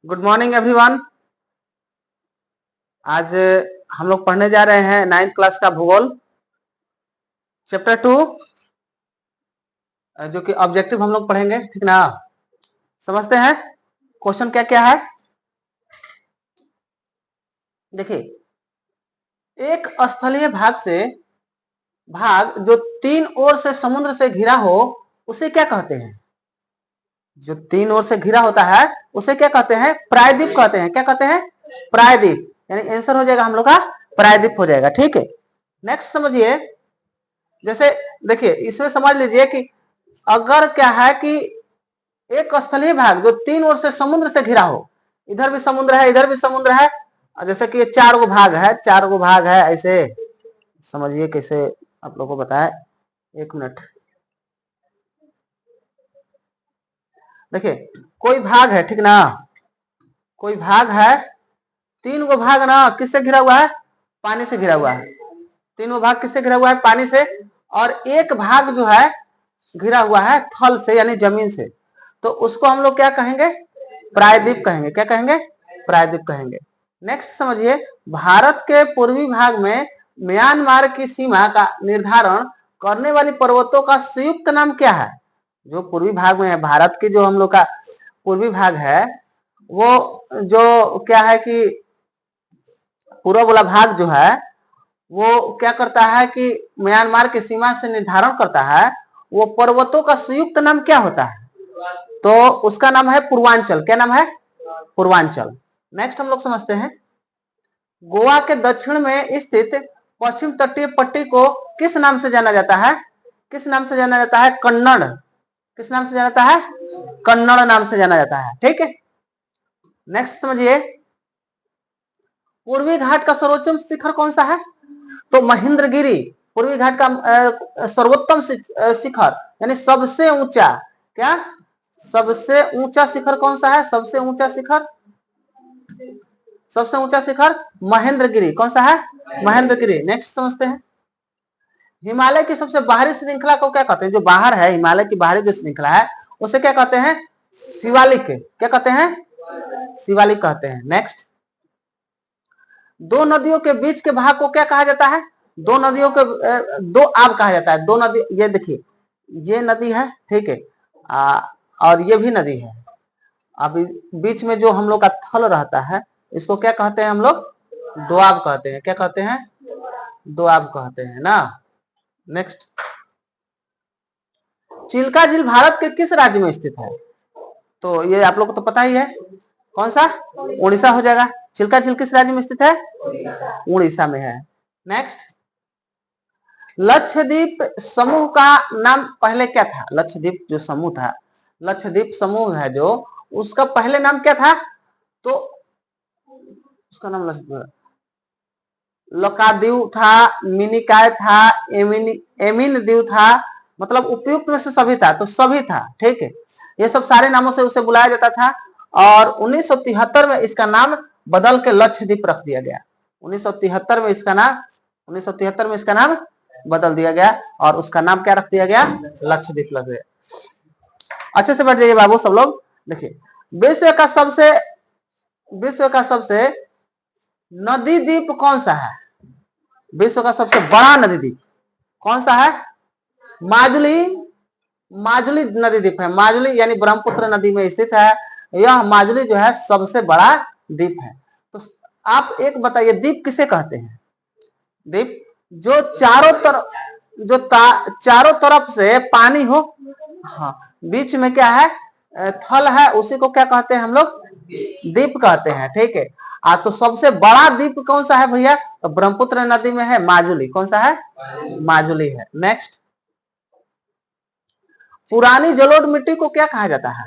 Good morning everyone. आज हम लोग पढ़ने जा रहे हैं 9th क्लास का भूगोल चैप्टर 2, जो कि ऑब्जेक्टिव हम लोग पढ़ेंगे, ठीक ना। समझते हैं क्वेश्चन क्या क्या है। देखिए, एक स्थलीय भाग जो तीन ओर से समुद्र से घिरा हो उसे क्या कहते हैं? जो तीन ओर से घिरा होता है उसे क्या कहते हैं? प्रायद्वीप कहते हैं। क्या कहते हैं? प्रायद्वीप। यानी आंसर हो जाएगा हम लोग का प्रायद्वीप हो जाएगा, ठीक है। नेक्स्ट समझिए, जैसे देखिए इसमें समझ लीजिए कि अगर क्या है कि एक स्थलीय भाग जो तीन ओर से समुद्र से घिरा हो, इधर भी समुद्र है इधर भी समुद्र है, जैसे कि ये चार गो भाग है, ऐसे समझिए कैसे आप लोगों को बताए। एक मिनट, देखिए कोई भाग है, ठीक ना, कोई भाग है, तीन गो भाग ना किससे घिरा हुआ है? पानी से घिरा हुआ है। तीनों भाग किससे घिरा हुआ है? पानी से। और एक भाग जो है घिरा हुआ है थल से यानी जमीन से, तो उसको हम लोग क्या कहेंगे? प्रायद्वीप कहेंगे। क्या कहेंगे? प्रायद्वीप कहेंगे। नेक्स्ट समझिए, भारत के पूर्वी भाग में म्यांमार की सीमा का निर्धारण करने वाली पर्वतों का संयुक्त नाम क्या है? जो पूर्वी भाग में है भारत की, जो हम लोग का पूर्वी भाग है, वो जो क्या है कि पूर्व वाला भाग जो है वो क्या करता है कि म्यांमार की सीमा से निर्धारण करता है, वो पर्वतों का संयुक्त नाम क्या होता है? तो उसका नाम है पूर्वांचल। क्या नाम है? पूर्वांचल। नेक्स्ट हम लोग समझते हैं, गोवा के दक्षिण में स्थित पश्चिम तटीय पट्टी को किस नाम से जाना जाता है? किस नाम से जाना जाता है? कन्नड़। किस नाम से जाना जाता है? कन्नड़ नाम से जाना जाता है, ठीक है। नेक्स्ट समझिए, पूर्वी घाट का सर्वोच्च शिखर कौन सा है? तो महेंद्रगिरी पूर्वी घाट का सर्वोत्तम शिखर यानी सबसे ऊंचा। क्या? सबसे ऊंचा शिखर कौन सा है? सबसे ऊंचा शिखर, सबसे ऊंचा शिखर महेंद्रगिरी। कौन सा है? महेंद्रगिरी। नेक्स्ट समझते हैं, हिमालय की सबसे बाहरी श्रृंखला को क्या कहते हैं? जो बाहर है, हिमालय की बाहरी जो श्रृंखला है उसे क्या कहते हैं? शिवालिक। क्या कहते हैं? शिवालिक कहते हैं। नेक्स्ट, दो नदियों के बीच के भाग को क्या कहा जाता है? दो नदियों के दो आब कहा जाता है। दो नदी, ये देखिए ये नदी है, ठीक है, और ये भी नदी है। अभी बीच में जो हम लोग का थल रहता है इसको क्या कहते हैं हम लोग? दोआब कहते हैं। क्या कहते हैं? दोआब कहते हैं ना। नेक्स्ट, चिल्का झील भारत के किस राज्य में स्थित है? तो ये आप लोग को तो पता ही है, कौन सा? उड़ीसा हो जाएगा। चिल्का झील किस राज्य में स्थित है? उड़ीसा में है। नेक्स्ट, लक्षद्वीप समूह का नाम पहले क्या था? लक्षद्वीप जो समूह था, लक्षद्वीप समूह है जो, उसका पहले नाम क्या था? तो उसका नाम लकाद्वीप था, मिनिकाय था, एमिन द्वीप था, मतलब उपयुक्त में से सभी था, तो सभी था, ठीक है। ये सब सारे नामों से उसे बुलाया जाता था और 1973 में इसका नाम बदल के लक्षद्वीप रख दिया गया। 1973 में इसका नाम बदल दिया गया और उसका नाम क्या रख दिया गया? लक्षद्वीप रख दिया। अच्छे से बैठ जाइए बाबू सब लोग। देखिए, विश्व का सबसे नदी द्वीप कौन सा है? विश्व का सबसे बड़ा नदी द्वीप कौन सा है? माजुली नदी द्वीप है। माजुली यानी ब्रह्मपुत्र नदी में स्थित है। यह माजुली जो है सबसे बड़ा द्वीप है। तो आप एक बताइए, द्वीप किसे कहते हैं? द्वीप जो चारों तरफ से पानी हो, हाँ, बीच में क्या है? थल है, उसी को क्या कहते हैं हम लोग? द्वीप कहते हैं, ठीक है। तो सबसे बड़ा द्वीप कौन सा है भैया? तो ब्रह्मपुत्र नदी में है माजुली। कौन सा है? माजुली है। नेक्स्ट, पुरानी जलोढ़ मिट्टी को क्या कहा जाता है?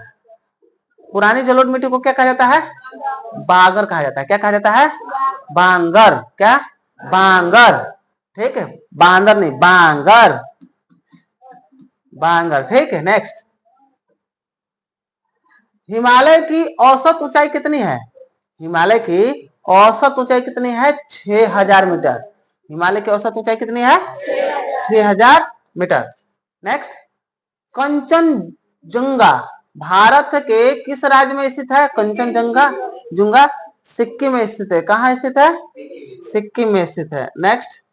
पुरानी जलोढ़ मिट्टी को क्या कहा जाता है? बांगर कहा जाता है। क्या कहा जाता है? बांगर। क्या? बांगर, ठीक है, बांदर नहीं, बांगर, बांगर, ठीक है। नेक्स्ट, हिमालय की औसत ऊंचाई कितनी है? हिमालय की औसत ऊंचाई कितनी है? 6000 मीटर। हिमालय की औसत ऊंचाई कितनी है? 6000 मीटर। नेक्स्ट, कंचनजंगा भारत के किस राज्य में स्थित है कंचनजंगा जुंगा? सिक्किम में स्थित है। कहाँ स्थित है? सिक्किम में स्थित है। नेक्स्ट,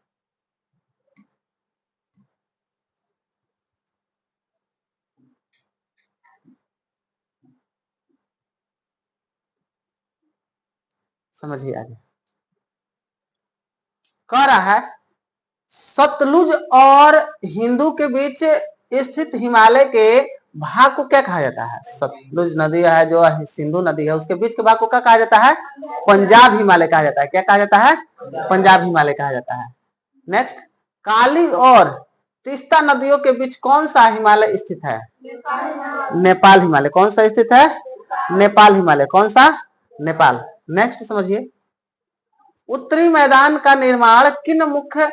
समझिए आगे। कह रहा है सतलुज और हिंदू के बीच स्थित हिमालय के भाग को क्या कहा जाता है? सतलुज नदी है जो सिंधु नदी है, उसके बीच के भाग को क्या कहा जाता है? पंजाब हिमालय कहा जाता है। क्या कहा जाता है? पंजाब हिमालय कहा जाता है। नेक्स्ट, काली और तीस्ता नदियों के बीच कौन सा हिमालय स्थित है? नेपाल हिमालय। कौन सा स्थित है? नेपाल हिमालय। कौन सा? नेपाल। नेक्स्ट समझिए, उत्तरी मैदान का निर्माण किन मुख्य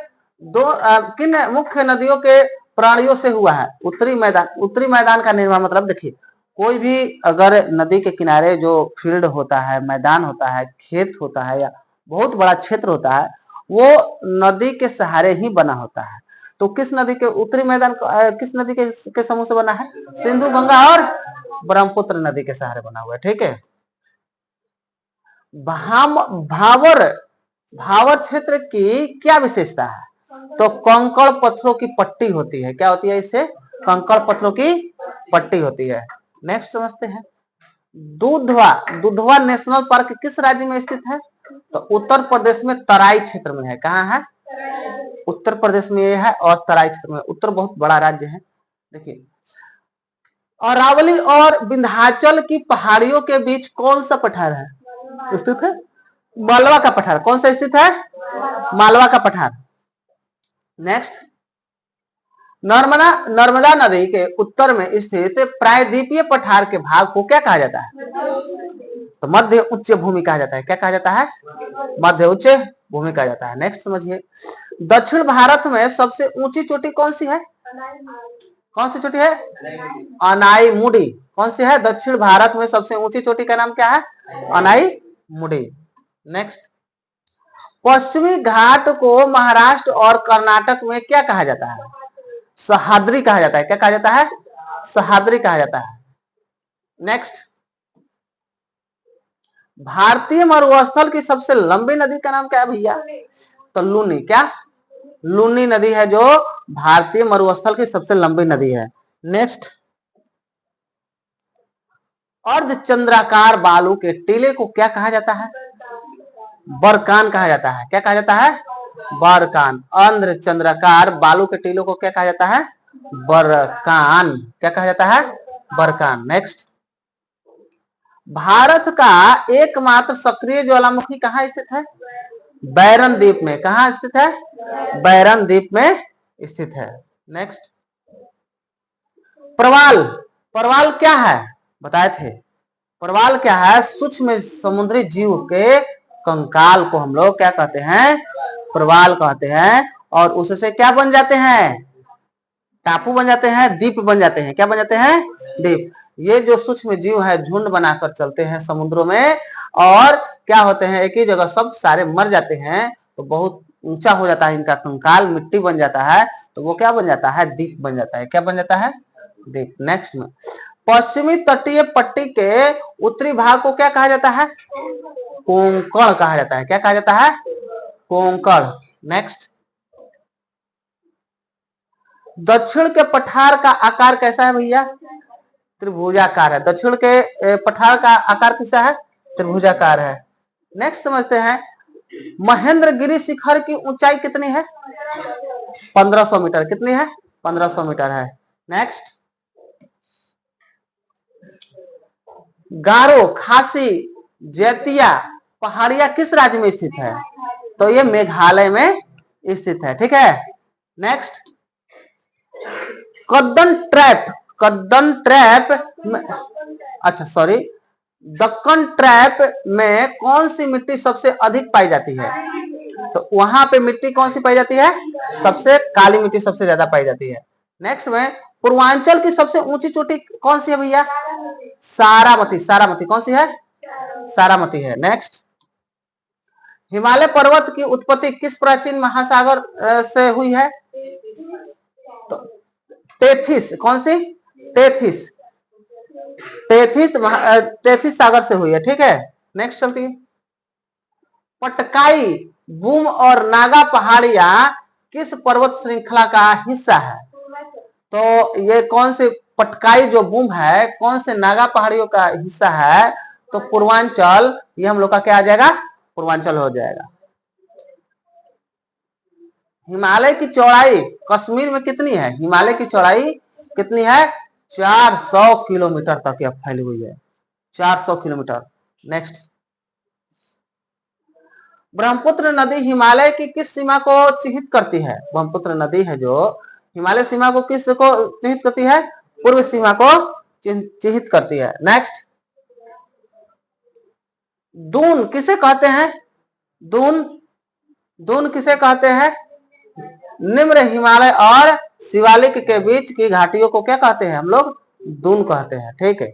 नदियों के प्राणियों से हुआ है? उत्तरी मैदान का निर्माण मतलब देखिए, कोई भी अगर नदी के किनारे जो फील्ड होता है, मैदान होता है, खेत होता है या बहुत बड़ा क्षेत्र होता है, वो नदी के सहारे ही बना होता है। तो किस नदी के उत्तरी मैदान किस नदी के समूह से बना है? सिंधु, गंगा और ब्रह्मपुत्र नदी के सहारे बना हुआ है। ठीक है। भावर भावर क्षेत्र की क्या विशेषता है? तो कंकड़ पत्थरों की पट्टी होती है। क्या होती है? इससे कंकड़ पत्थरों की पट्टी होती है। नेक्स्ट समझते हैं, दुधवा नेशनल पार्क किस राज्य में स्थित है? तो उत्तर प्रदेश में तराई क्षेत्र में है। कहाँ है? उत्तर प्रदेश में यह है और तराई क्षेत्र में। उत्तर बहुत बड़ा राज्य है। देखिए, अरावली और विंध्याचल की पहाड़ियों के बीच कौन सा पठार है स्थित है? मालवा का पठार। कौन सा स्थित है? मालवा का पठार। नेक्स्ट, नर्मदा नदी के उत्तर में स्थित प्रायद्वीपीय पठार के भाग को क्या कहा जाता है? तो मध्य उच्च भूमि कहा जाता है। क्या कहा जाता है? मध्य उच्च भूमि कहा जाता है। नेक्स्ट समझिए, दक्षिण भारत में सबसे ऊंची चोटी कौन सी है? कौन सी चोटी है? अनाई मुडी। कौन सी है? दक्षिण भारत में सबसे ऊंची चोटी का नाम क्या है? अनाई मुडी। नेक्स्ट, पश्चिमी घाट को महाराष्ट्र और कर्नाटक में क्या कहा जाता है? सह्याद्री कहा जाता है। क्या कहा जाता है? सह्याद्री कहा जाता है। नेक्स्ट, भारतीय मरुस्थल की सबसे लंबी नदी का नाम क्या है भैया? तो लूनी। क्या? लूनी नदी है जो भारतीय मरुस्थल की सबसे लंबी नदी है। नेक्स्ट, अर्धचंद्राकार बालू के टीले को क्या कहा जाता है? बरकान कहा जाता है। क्या कहा जाता है? बरकान। अर्धचंद्राकार बालू के टीलों को क्या कहा जाता है? बरकान। क्या कहा जाता है? बरकान। नेक्स्ट, भारत का एकमात्र सक्रिय ज्वालामुखी कहाँ स्थित है? बैरन द्वीप में। कहाँ स्थित है? बैरन द्वीप में स्थित है। नेक्स्ट, प्रवाल। प्रवाल क्या है बताए थे? प्रवाल क्या है? सूक्ष्म समुद्री जीव के कंकाल को हम लोग क्या कहते हैं? प्रवाल कहते हैं। और उससे क्या बन जाते हैं? टापू बन जाते हैं, द्वीप बन जाते हैं। क्या बन जाते हैं? द्वीप। ये जो सूक्ष्म जीव है झुंड बनाकर चलते हैं समुद्रों में और क्या होते हैं? एक ही जगह सब सारे मर जाते हैं तो बहुत ऊंचा हो जाता है इनका कंकाल, मिट्टी बन जाता है तो वो क्या बन जाता है? द्वीप बन जाता है। क्या बन जाता है? द्वीप। नेक्स्ट में, पश्चिमी तटीय पट्टी के उत्तरी भाग को क्या कहा जाता है? कोंकण कहा जाता है। क्या कहा जाता है? कोंकण। नेक्स्ट, दक्षिण के पठार का आकार कैसा है भैया? त्रिभुजाकार है। दक्षिण के पठार का आकार कैसा है? त्रिभुजाकार है। नेक्स्ट समझते हैं, महेंद्रगिरी शिखर की ऊंचाई कितनी है? 1500 मीटर। कितनी है? 1500 मीटर है। नेक्स्ट, गारो, खासी, जैतिया पहाड़िया किस राज्य में स्थित है? तो ये मेघालय में स्थित है। ठीक है। नेक्स्ट, कद्दन ट्रैप अच्छा सॉरी, दक्कन ट्रैप में कौन सी मिट्टी सबसे अधिक पाई जाती है? तो वहां पे मिट्टी कौन सी पाई जाती है? सबसे काली मिट्टी सबसे ज्यादा पाई जाती है। नेक्स्ट में, पूर्वांचल की सबसे ऊंची चोटी कौन सी है भैया? सारामती। सारामती कौन सी है? सारामती है। नेक्स्ट, हिमालय पर्वत की उत्पत्ति किस प्राचीन महासागर से हुई है? तो टेथिस। कौन सी? टेथिस। तेथिस सागर से हुई है, ठीक है। नेक्स्ट चलती है। पटकाई, बूम और नागा पहाड़ियां किस पर्वत श्रृंखला का हिस्सा है? तो ये कौन से पटकाई जो बूम है कौन से नागा पहाड़ियों का हिस्सा है? तो पूर्वांचल, ये हम लोग का क्या आ जाएगा? पूर्वांचल हो जाएगा। हिमालय की चौड़ाई कश्मीर में कितनी है? हिमालय की चौड़ाई कितनी है? 400 किलोमीटर तक यह फैली हुई है, 400 किलोमीटर। नेक्स्ट, ब्रह्मपुत्र नदी हिमालय की किस सीमा को चिह्नित करती है? ब्रह्मपुत्र नदी है जो हिमालय सीमा को किस को चिह्नित करती है? पूर्व सीमा को चिह्नित करती है। नेक्स्ट, दून किसे कहते हैं? दून, दून किसे कहते हैं? निम्न हिमालय और शिवालिक के बीच की घाटियों को क्या कहते हैं? हम लोग दून कहते हैं, ठीक है।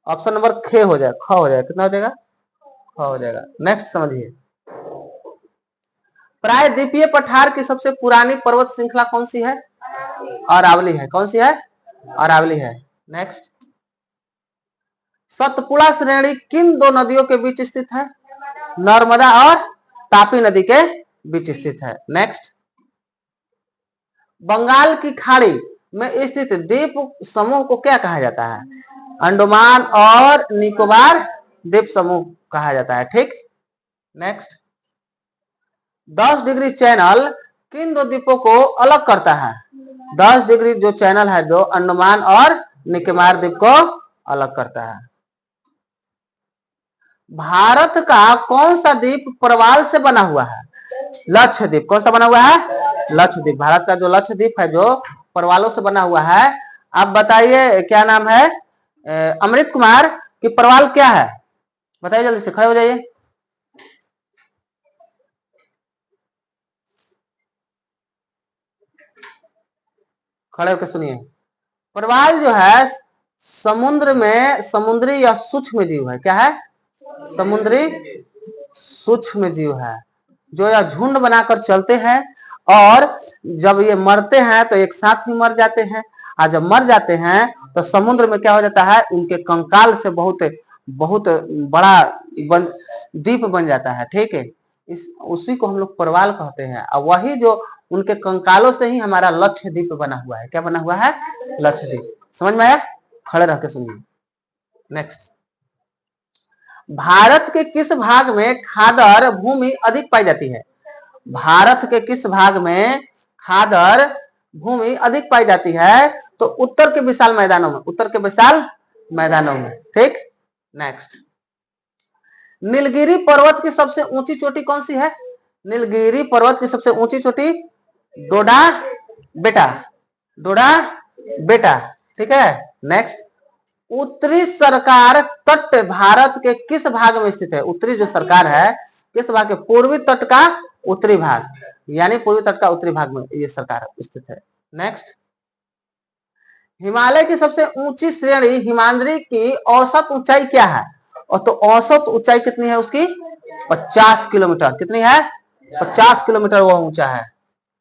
ऑप्शन नंबर ख हो जाएगा, कितना हो जाएगा? ख हो जाएगा। नेक्स्ट समझिए, प्रायद्वीपीय पठार की सबसे पुरानी पर्वत श्रृंखला कौन सी है? अरावली है। कौन सी है? अरावली है। नेक्स्ट, सतपुड़ा श्रेणी किन दो नदियों के बीच स्थित है? नर्मदा और तापी नदी के बीच स्थित है। नेक्स्ट, बंगाल की खाड़ी में स्थित द्वीप समूह को क्या कहा जाता है? अंडमान और निकोबार द्वीप समूह कहा जाता है, ठीक। नेक्स्ट, 10 डिग्री चैनल किन दो द्वीपों को अलग करता है? 10 डिग्री जो चैनल है जो अंडमान और निकोबार द्वीप को अलग करता है। भारत का कौन सा द्वीप प्रवाल से बना हुआ है? लक्षद्वीप। कौन सा बना हुआ है? लक्षद्वीप। भारत का जो लक्षद्वीप है जो प्रवालों से बना हुआ है। आप बताइए क्या नाम है? अमृत कुमार कि प्रवाल क्या है? बताइए जल्दी से, खड़े हो जाइए। खड़े होकर सुनिए। प्रवाल जो है समुद्र में समुद्री या सूक्ष्म जीव है। क्या है? समुद्री सूक्ष्म जीव है जो यह झुंड बनाकर चलते हैं और जब ये मरते हैं तो एक साथ ही मर जाते हैं, और जब मर जाते हैं तो समुद्र में क्या हो जाता है? उनके कंकाल से बहुत बहुत बड़ा द्वीप बन जाता है, ठीक है। उसी को हम लोग प्रवाल कहते हैं, और वही जो उनके कंकालों से ही हमारा लक्षद्वीप बना हुआ है। क्या बना हुआ है? लक्षद्वीप। समझ में आया? खड़े रह के सुनिए। नेक्स्ट, भारत के किस भाग में खादर भूमि अधिक पाई जाती है? भारत के किस भाग में खादर भूमि अधिक पाई जाती है? तो उत्तर के विशाल मैदानों में, उत्तर के विशाल मैदानों में, ठीक। नेक्स्ट, नीलगिरी पर्वत की सबसे ऊंची चोटी कौन सी है? नीलगिरी पर्वत की सबसे ऊंची चोटी डोडा बेटा, डोडा बेटा, ठीक है। नेक्स्ट, उत्तरी सरकार तट भारत के किस भाग में स्थित है? उत्तरी जो सरकार है किस भाग के? पूर्वी तट का उत्तरी भाग, यानी पूर्वी तट का उत्तरी भाग में ये सरकार स्थित है। नेक्स्ट, हिमालय की सबसे ऊंची श्रेणी हिमाद्री की औसत ऊंचाई क्या है? और तो औसत ऊंचाई कितनी है उसकी? 50 किलोमीटर। कितनी है? 50 किलोमीटर वो ऊंचा है।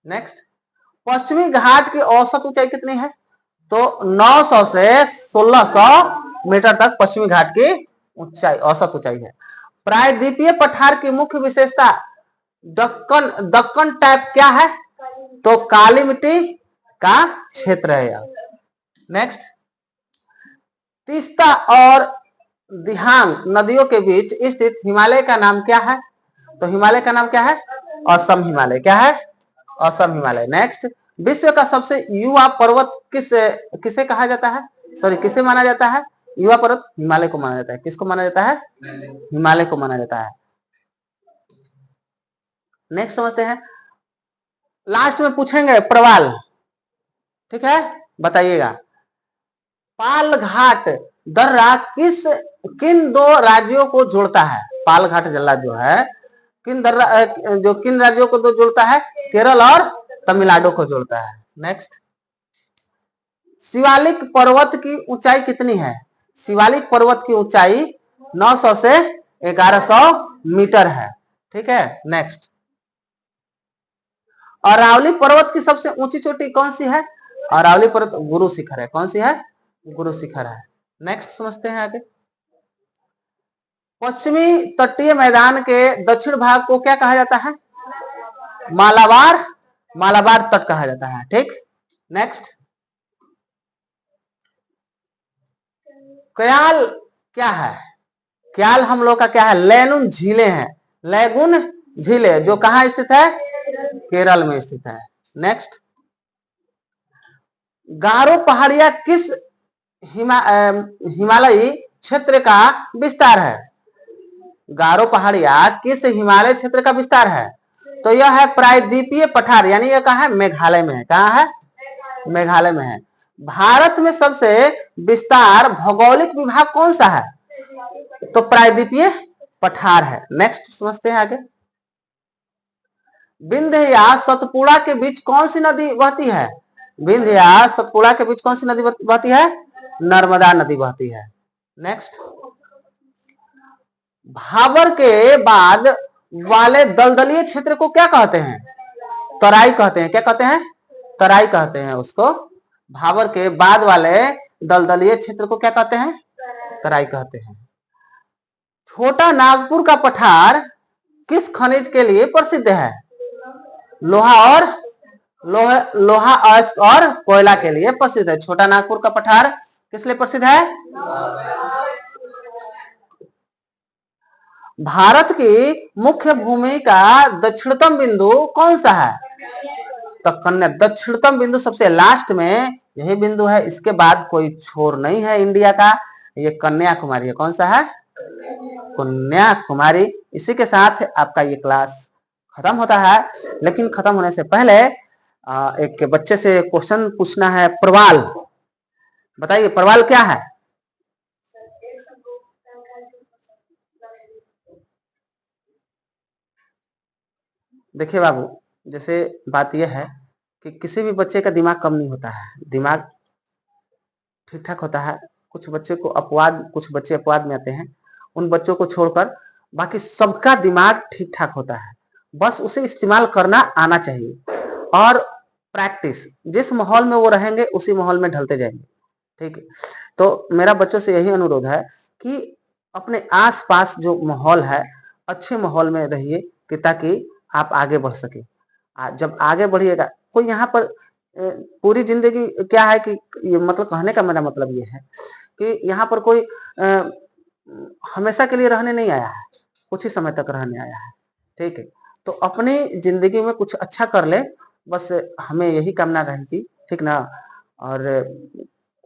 नेक्स्ट, पश्चिमी घाट की औसत ऊंचाई कितनी है? तो 900 से 1600 मीटर तक पश्चिमी घाट की ऊंचाई, औसत ऊंचाई है। प्रायद्वीपीय पठार की मुख्य विशेषता दक्कन टाइप क्या है? तो काली मिट्टी का क्षेत्र है यह। नेक्स्ट, तीस्ता और दिहांग नदियों के बीच स्थित हिमालय का नाम क्या है? तो हिमालय का नाम क्या है? असम हिमालय। क्या है? असम हिमालय। नेक्स्ट, विश्व का सबसे युवा पर्वत किसे कहा जाता है? सॉरी, किसे माना जाता है? युवा पर्वत हिमालय को माना जाता है। किसको माना जाता है? हिमालय को माना जाता है। नेक्स्ट समझते हैं, लास्ट में पूछेंगे प्रवाल, ठीक है। बताइएगा, पाल घाट दर्रा किन दो राज्यों को जोड़ता है? पाल घाट जल्ला जो है किन राज्यों को जोड़ता है? केरल और तमिलनाडु को जोड़ता है। नेक्स्ट, शिवालिक पर्वत की ऊंचाई कितनी है? शिवालिक पर्वत की ऊंचाई 900 से 1100 मीटर है, ठीक है। नेक्स्ट, अरावली पर्वत की सबसे ऊंची चोटी कौन सी है? अरावली पर्वत गुरु शिखर है। कौन सी है? गुरु शिखर है। नेक्स्ट समझते हैं आगे। पश्चिमी तटीय मैदान के दक्षिण भाग को क्या कहा जाता है? मालाबार, मालाबार तट कहा जाता है। ठीक, नेक्स्ट। क्याल क्या है? क्याल हम लोग का क्या है? लैगून झीलें हैं, लैगून झीलें, जो कहाँ स्थित है? केरल में स्थित है। नेक्स्ट। गारो पहाड़िया किस हिमालयी क्षेत्र का विस्तार है? गारो पहाड़िया किस हिमालय क्षेत्र का विस्तार है? तो यह है प्रायद्वीपीय पठार, यानी यह कहाँ है? मेघालय में है। कहाँ है? मेघालय में है। भारत में सबसे विस्तार भौगोलिक विभाग कौन सा है? तो प्रायद्वीपीय पठार है। नेक्स्ट समझते हैं आगे। विंध्य या सतपुड़ा के बीच कौन सी नदी बहती है? विंध्य या सतपुड़ा के बीच कौन सी नदी बहती है? नर्मदा नदी बहती है। नेक्स्ट। भाबर के बाद वाले दलदलीय क्षेत्र को क्या कहते हैं? तराई कहते हैं। क्या कहते हैं? तराई कहते हैं उसको। भाबर के बाद वाले दलदलीय क्षेत्र को क्या कहते हैं? तराई कहते हैं। छोटा नागपुर का पठार किस खनिज के लिए प्रसिद्ध है? लोहा और कोयला के लिए प्रसिद्ध है। छोटा नागपुर का पठार किस लिए प्रसिद्ध है? भारत की मुख्य भूमि का दक्षिणतम बिंदु कौन सा है? तो कन्या दक्षिणतम बिंदु सबसे लास्ट में यही बिंदु है, इसके बाद कोई छोर नहीं है इंडिया का। ये कन्याकुमारी है। कौन सा है? कन्याकुमारी। इसी के साथ आपका ये क्लास खत्म होता है, लेकिन खत्म होने से पहले एक बच्चे से क्वेश्चन पूछना है। प्रवाल, बताइए प्रवाल क्या है? देखिए बाबू, जैसे बात यह है कि किसी भी बच्चे का दिमाग कम नहीं होता है, दिमाग ठीक ठाक होता है। कुछ बच्चे को अपवाद, कुछ बच्चे अपवाद में आते हैं, उन बच्चों को छोड़कर बाकी सबका दिमाग ठीक ठाक होता है। बस उसे इस्तेमाल करना आना चाहिए और प्रैक्टिस, जिस माहौल में वो रहेंगे उसी माहौल में ढलते जाएंगे। ठीक है, तो मेरा बच्चों से यही अनुरोध है कि अपने आसपास जो माहौल है, अच्छे माहौल में रहिए कि ताकि आप आगे बढ़ सके। जब आगे बढ़िएगा, कोई यहाँ पर पूरी जिंदगी क्या है कि ये मतलब कहने का मेरा मतलब ये है कि यहाँ पर कोई हमेशा के लिए रहने नहीं आया है, कुछ ही समय तक रहने आया है। ठीक है, तो अपनी जिंदगी में कुछ अच्छा कर ले, बस हमें यही कामना रहेगी। ठीक ना? और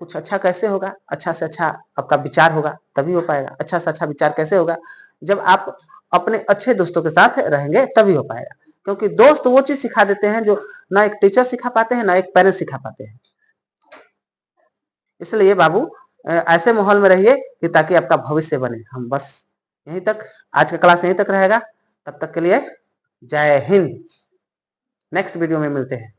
कुछ अच्छा कैसे होगा? अच्छा से अच्छा आपका विचार होगा तभी हो पाएगा। अच्छा से अच्छा विचार कैसे होगा? जब आप अपने अच्छे दोस्तों के साथ रहेंगे तभी हो पाएगा, क्योंकि दोस्त वो चीज सिखा देते हैं जो ना एक टीचर सिखा पाते हैं, ना एक पेरेंट्स सिखा पाते हैं। इसलिए बाबू ऐसे माहौल में रहिए कि ताकि आपका भविष्य बने। हम बस यहीं तक, आज का क्लास यहीं तक रहेगा। तब तक के लिए जय हिंद। नेक्स्ट वीडियो में मिलते हैं।